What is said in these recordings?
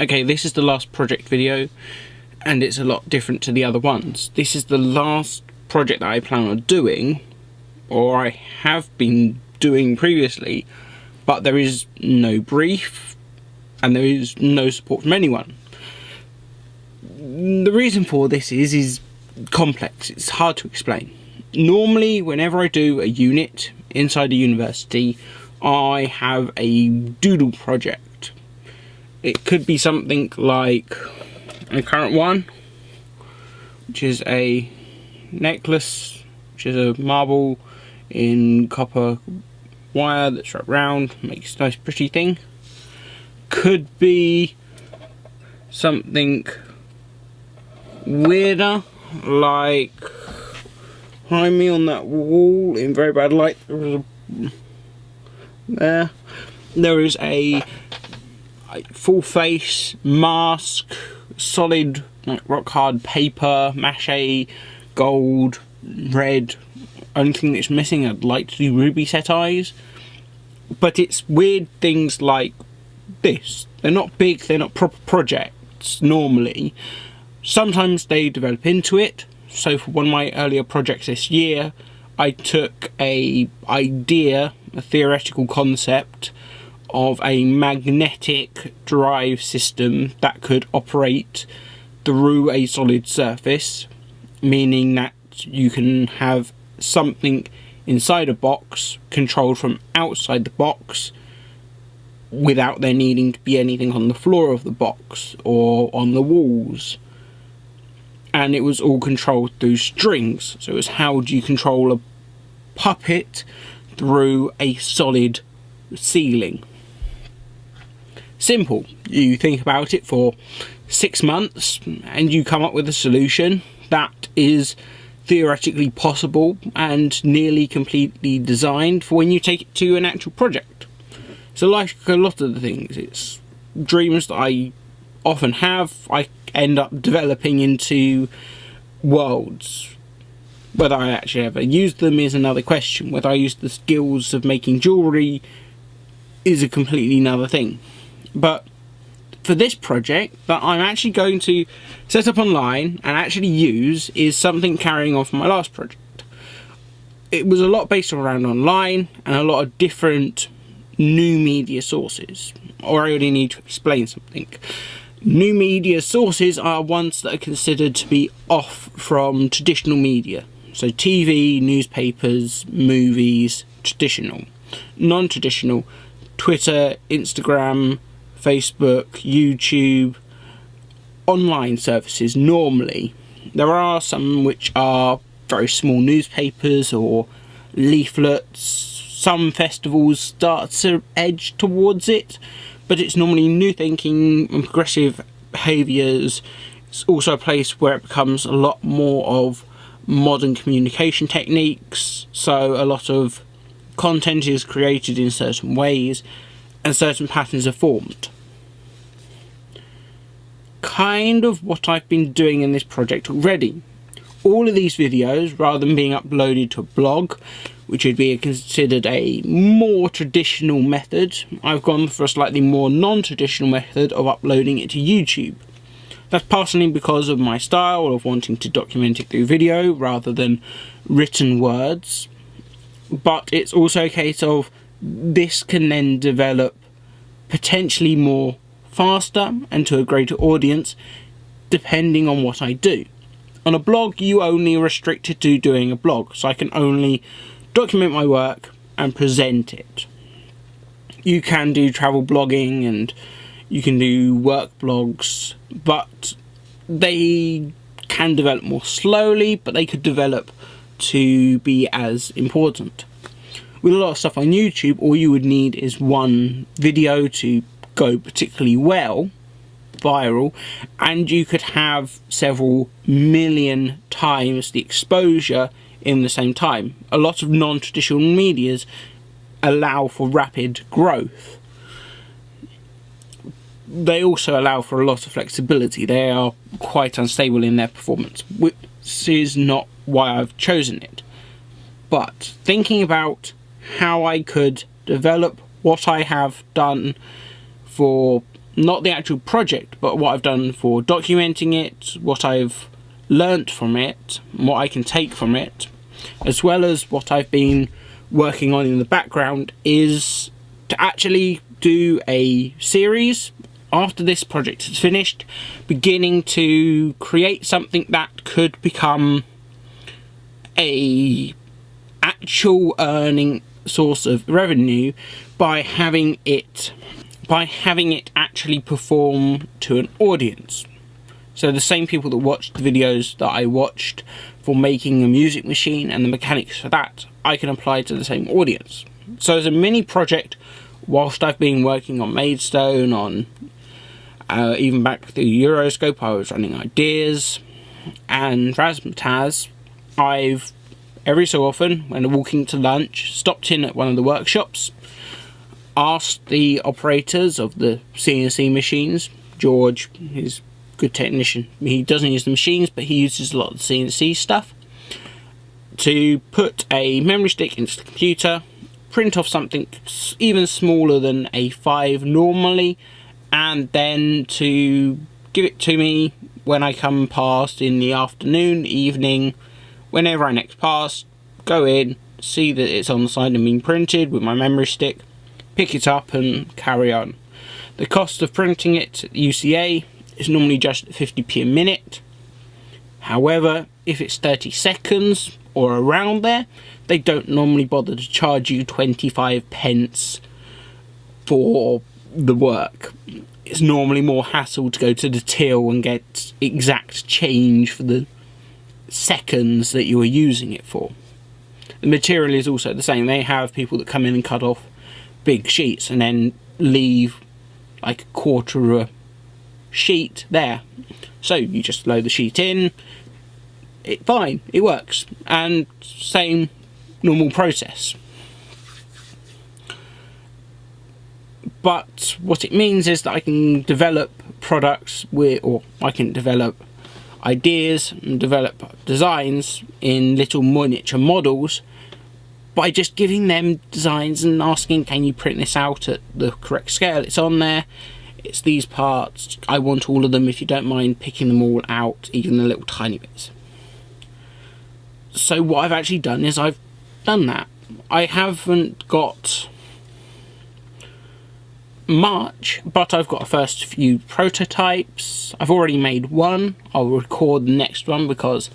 okay, this is the last project video, and it's a lot different to the other ones. This is the last project that I plan on doing, or I have been doing previously, but there is no brief, and there is no support from anyone. The reason for this is complex. It's hard to explain. Normally, whenever I do a unit inside a university, I have a doodle project. It could be something like the current one, which is a necklace, which is a marble in copper wire that's wrapped round, makes a nice pretty thing. Could be something weirder, like behind me on that wall in very bad light, there is a full face mask, solid like rock hard paper, mache, gold, red. Only thing that's missing, I'd like to do ruby set eyes. But it's weird things like this. They're not big, they're not proper projects normally. Sometimes they develop into it. So for one of my earlier projects this year, I took a theoretical concept of a magnetic drive system that could operate through a solid surface, meaning that you can have something inside a box controlled from outside the box without there needing to be anything on the floor of the box or on the walls. And it was all controlled through strings. So it was, how do you control a puppet through a solid ceiling? Simple. You think about it for 6 months and you come up with a solution that is theoretically possible and nearly completely designed for when you take it to an actual project. So like a lot of the things, it's dreams that I often have, I end up developing into worlds. Whether I actually ever use them is another question. Whether I use the skills of making jewellery is a completely another thing. But for this project that I'm actually going to set up online and actually use is something carrying on from my last project. It was a lot based around online and a lot of different new media sources. Or I already need to explain something. New media sources are ones that are considered to be off from traditional media. So TV, newspapers, movies, traditional. Non-traditional, Twitter, Instagram, Facebook, YouTube, online services normally. There are some which are very small newspapers or leaflets. Some festivals start to edge towards it, but it's normally new thinking and progressive behaviours. It's also a place where it becomes a lot more of modern communication techniques, so a lot of content is created in certain ways and certain patterns are formed. Kind of what I've been doing in this project already. All of these videos, rather than being uploaded to a blog, which would be considered a more traditional method, I've gone for a slightly more non-traditional method of uploading it to YouTube. That's partially because of my style of wanting to document it through video rather than written words, but it's also a case of this can then develop potentially more faster and to a greater audience depending on what I do. On a blog, you only are restricted to doing a blog, so I can only document my work and present it. You can do travel blogging and you can do work blogs, but they can develop more slowly, but they could develop to be as important. With a lot of stuff on YouTube, all you would need is one video to go particularly well, viral, and you could have several million times the exposure in the same time. A lot of non-traditional medias allow for rapid growth. They also allow for a lot of flexibility. They are quite unstable in their performance, which is not why I've chosen it. But thinking about how I could develop what I have done for not the actual project, but what I've done for documenting it, what I've learnt from it, what I can take from it, as well as what I've been working on in the background, is to actually do a series after this project is finished, beginning to create something that could become a actual earning source of revenue by having it actually perform to an audience. So the same people that watched the videos that I watched for making a music machine and the mechanics for that, I can apply to the same audience. So as a mini project, whilst I've been working on Maidstone, on even back to the Euroscope, I was running ideas, and Razzmatazz, I've every so often, when walking to lunch, stopped in at one of the workshops, asked the operators of the CNC machines, George, he's a good technician, he doesn't use the machines but he uses a lot of the CNC stuff, to put a memory stick into the computer, print off something even smaller than A5 normally, and then to give it to me when I come past in the afternoon, evening, whenever I next pass, go in, see that it's on the side and being printed with my memory stick, pick it up and carry on. The cost of printing it at UCA is normally just 50p a minute. However, if it's 30 seconds or around there, they don't normally bother to charge you 25 pence for the work. It's normally more hassle to go to the till and get exact change for the seconds that you are using it for. The material is also the same. They have people that come in and cut off big sheets and then leave like a quarter of a sheet there. So you just load the sheet in, fine, it works, and same normal process. But what it means is that I can develop products or I can develop ideas and develop designs in little miniature models by just giving them designs and asking, can you print this out at the correct scale? It's on there, it's these parts, I want all of them, if you don't mind picking them all out, even the little tiny bits. So what I've actually done is I've done that. I haven't got much, but I've got a first few prototypes. I've already made one. I'll record the next one because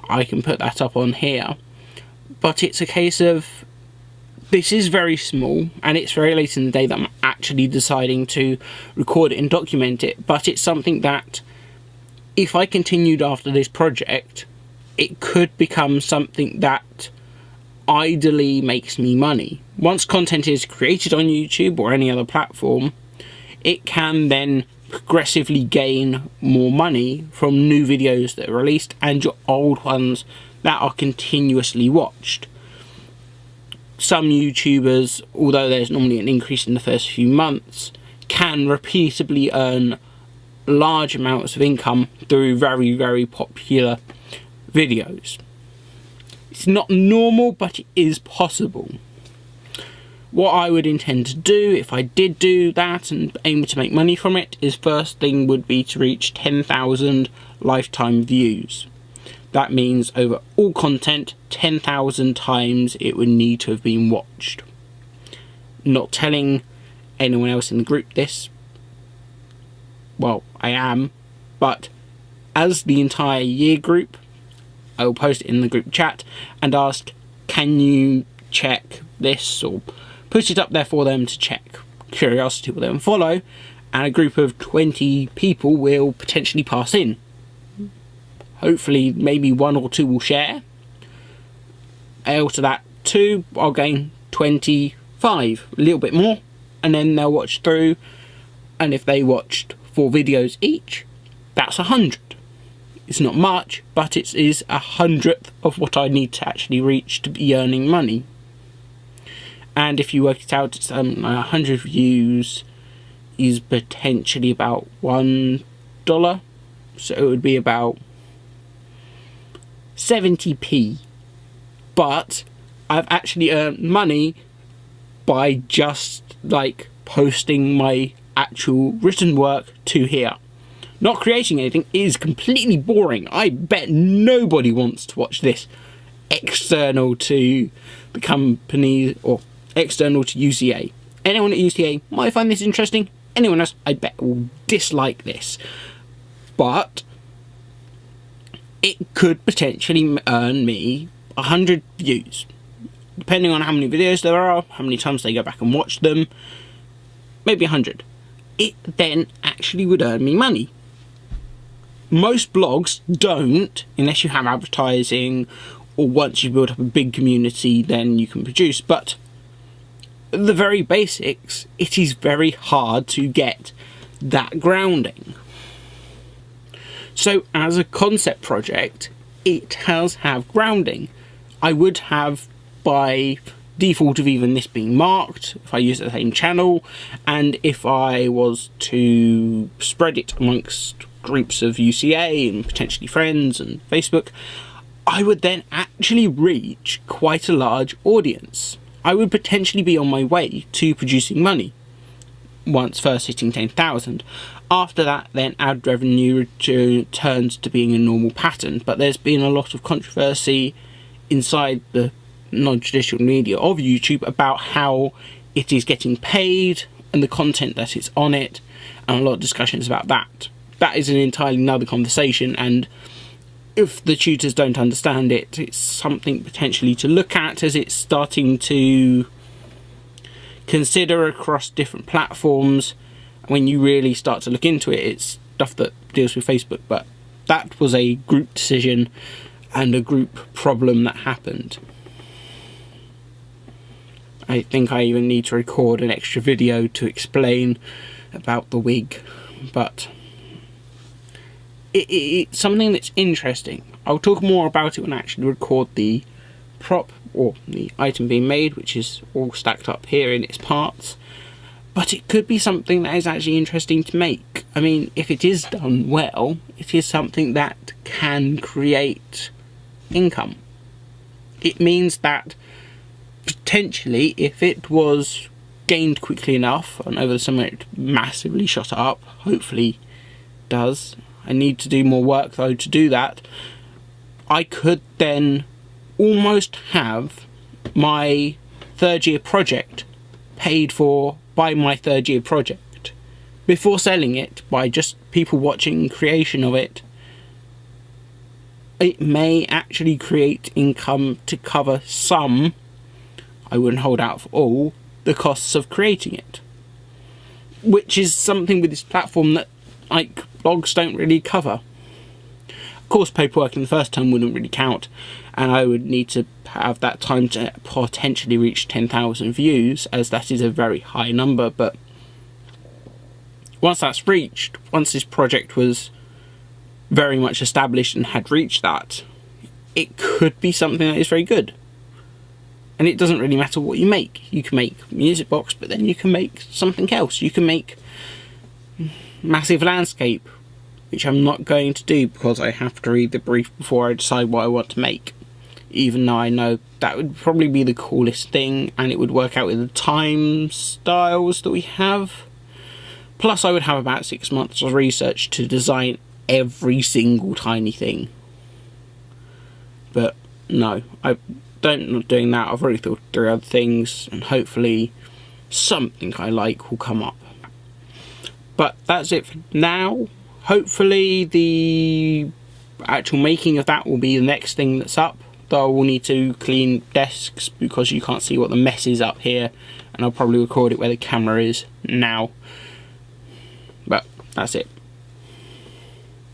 I can put that up on here. But it's a case of, this is very small and it's very late in the day that I'm actually deciding to record it and document it, but it's something that if I continued after this project, it could become something that ideally makes me money. Once content is created on YouTube or any other platform, it can then progressively gain more money from new videos that are released and your old ones that are continuously watched. Some YouTubers, although there's normally an increase in the first few months, can repeatedly earn large amounts of income through very, very popular videos. It's not normal, but it is possible. What I would intend to do, if I did do that and aim to make money from it, is first thing would be to reach 10,000 lifetime views. That means over all content, 10,000 times it would need to have been watched. Not telling anyone else in the group this. Well, I am, but as the entire year group, I will post it in the group chat and ask, can you check this, or put it up there for them to check. Curiosity will then follow, and a group of 20 people will potentially pass in. Hopefully, maybe 1 or 2 will share. Out of that 2, I'll gain 25, a little bit more, and then they'll watch through, and if they watched 4 videos each, that's 100. It's not much, but it is 100th of what I need to actually reach to be earning money. And if you work it out, it's 100 views is potentially about $1, so it would be about 70p. But I've actually earned money by just like posting my actual written work to here. Not creating anything is completely boring. I bet nobody wants to watch this external to the company or external to UCA. Anyone at UCA might find this interesting. Anyone else, I bet, will dislike this. But it could potentially earn me 100 views. Depending on how many videos there are, how many times they go back and watch them, maybe 100. It then actually would earn me money. Most blogs don't, unless you have advertising, or once you build up a big community, then you can produce. But the very basics, it is very hard to get that grounding. So as a concept project, it has have grounding. I would have, by default of even this being marked, if I use the same channel, and if I was to spread it amongst groups of UCA and potentially friends and Facebook, I would then actually reach quite a large audience. I would potentially be on my way to producing money once first hitting 10,000. After that, then ad revenue returns to being a normal pattern. But there's been a lot of controversy inside the non-traditional media of YouTube about how it is getting paid and the content that is on it, and a lot of discussions about that. That is an entirely another conversation, and if the tutors don't understand it, it's something potentially to look at as it's starting to consider across different platforms. When you really start to look into it, it's stuff that deals with Facebook, but that was a group decision and a group problem that happened. I think I even need to record an extra video to explain about the wig, but it's something that's interesting. I'll talk more about it when I actually record the prop or the item being made, which is all stacked up here in its parts. But it could be something that is actually interesting to make. I mean, if it is done well, it is something that can create income. It means that potentially, if it was gained quickly enough, and over the summer it massively shot up, hopefully does. I need to do more work though to do that. I could then almost have my third year project paid for by my third year project before selling it, by just people watching creation of it. It may actually create income to cover some, I wouldn't hold out for all, the costs of creating it, which is something with this platform that like blogs don't really cover. Of course, paperwork in the first term wouldn't really count, and I would need to have that time to potentially reach 10,000 views, as that is a very high number. But once that's reached, once this project was very much established and had reached that, it could be something that is very good. And it doesn't really matter what you make. You can make Music Box, but then you can make something else. You can make Massive Landscape, which I'm not going to do because I have to read the brief before I decide what I want to make. Even though I know that would probably be the coolest thing, and it would work out with the time styles that we have. Plus I would have about 6 months of research to design every single tiny thing. But no, I'm not doing that. I've already thought through other things, and hopefully something I like will come up. But that's it for now. Hopefully the actual making of that will be the next thing that's up. Though I will need to clean desks because you can't see what the mess is up here, and I'll probably record it where the camera is now. But that's it.